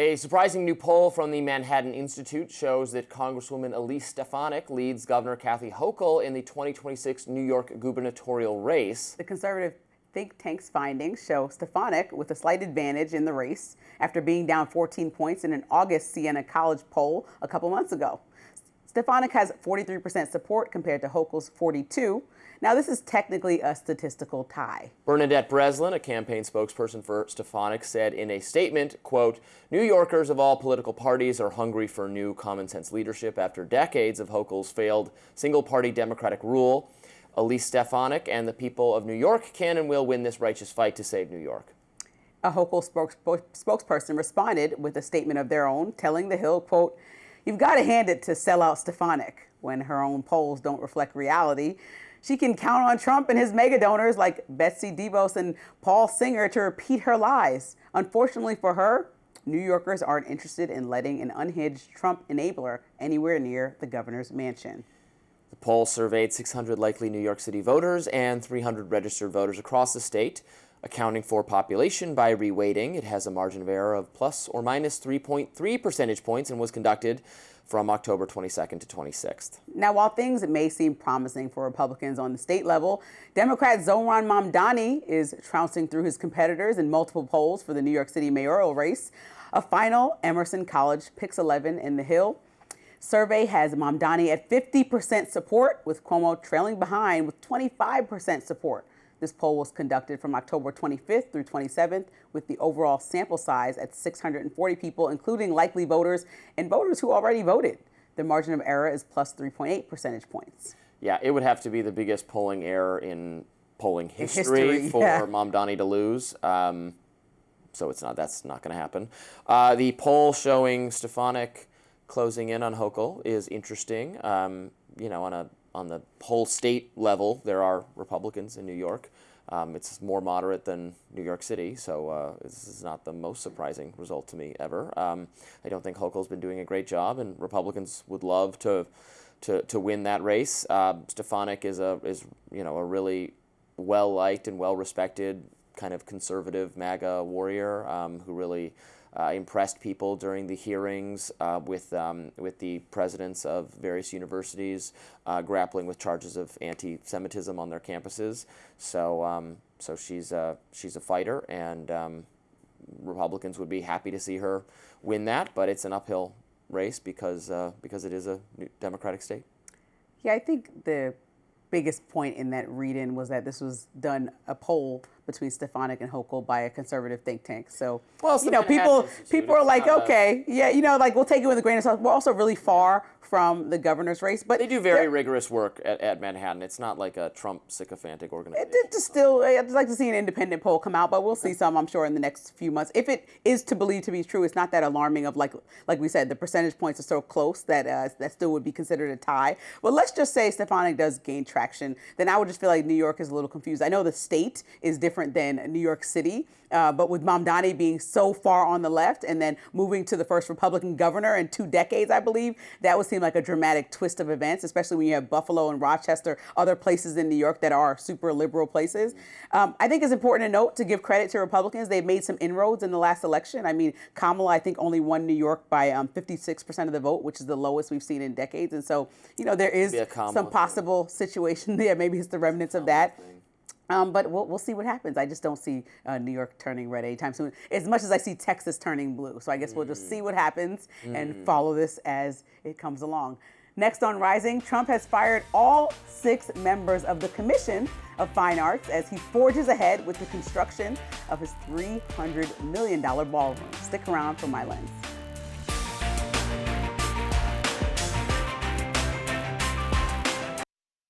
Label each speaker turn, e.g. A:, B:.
A: A surprising new poll from the Manhattan Institute shows that Congresswoman Elise Stefanik leads Governor Kathy Hochul in the 2026 New York gubernatorial race.
B: The conservative think tank's findings show Stefanik with a slight advantage in the race after being down 14 points in an August Siena College poll a couple months ago. Stefanik has 43% support compared to Hochul's 42%. Now, this is technically a statistical tie.
A: Bernadette Breslin, a campaign spokesperson for Stefanik, said in a statement, quote, "New Yorkers of all political parties are hungry for new common-sense leadership after decades of Hochul's failed single-party Democratic rule. Elise Stefanik and the people of New York can and will win this righteous fight to save New York."
B: A Hochul spokesperson responded with a statement of their own, telling The Hill, quote, "You've got to hand it to sellout Stefanik when her own polls don't reflect reality. She can count on Trump and his mega donors like Betsy DeVos and Paul Singer to repeat her lies. Unfortunately for her, New Yorkers aren't interested in letting an unhinged Trump enabler anywhere near the governor's mansion."
A: The poll surveyed 600 likely New York City voters and 300 registered voters across the state. Accounting for population by reweighting, it has a margin of error of plus or minus 3.3 percentage points and was conducted from October 22nd to 26th.
B: Now, while things may seem promising for Republicans on the state level, Democrat Zohran Mamdani is trouncing through his competitors in multiple polls for the New York City mayoral race. A final Emerson College picks 11 in The Hill survey has Mamdani at 50% support, with Cuomo trailing behind with 25% support. This poll was conducted from October 25th through 27th, with the overall sample size at 640 people, including likely voters and voters who already voted. The margin of error is plus 3.8 percentage points.
A: Yeah, it would have to be the biggest polling error in polling history for Mamdani to lose. So that's not going to happen. The poll showing Stefanik closing in on Hochul is interesting. On the whole state level, there are Republicans in New York. It's more moderate than New York City, so this is not the most surprising result to me ever. I don't think Hochul's been doing a great job, and Republicans would love to win that race. Stefanik is a really well-liked and well-respected kind of conservative MAGA warrior who really impressed people during the hearings with the presidents of various universities grappling with charges of anti-Semitism on their campuses. So she's a fighter, and Republicans would be happy to see her win that, but it's an uphill race because it is a Democratic state.
B: Yeah, I think the biggest point in that read-in was that this was a poll between Stefanik and Hochul by a conservative think tank. So, people are like, okay, we'll take it with a grain of salt. We're also really far from the governor's race, but
A: they do very rigorous work at Manhattan. It's not like a Trump sycophantic organization.
B: I'd like to see an independent poll come out, but we'll see some, I'm sure, in the next few months. If it is to believe to be true, it's not that alarming of like we said, the percentage points are so close that that still would be considered a tie. But let's just say Stefanik does gain traction, then I would just feel like New York is a little confused. I know the state is different than New York City, but with Mamdani being so far on the left and then moving to the first Republican governor in 2 decades, I believe, that would seem like a dramatic twist of events, especially when you have Buffalo and Rochester, other places in New York that are super liberal places. I think it's important to note, to give credit to Republicans, they've made some inroads in the last election. I mean, Kamala, I think, only won New York by 56% of the vote, which is the lowest we've seen in decades. And so, there is some possible situation there. Maybe it's the remnants of that. But we'll see what happens. I just don't see New York turning red anytime soon, as much as I see Texas turning blue. So I guess we'll just see what happens and follow this as it comes along. Next on Rising, Trump has fired all 6 members of the Commission of Fine Arts as he forges ahead with the construction of his $300 million ballroom. Stick around for my lens.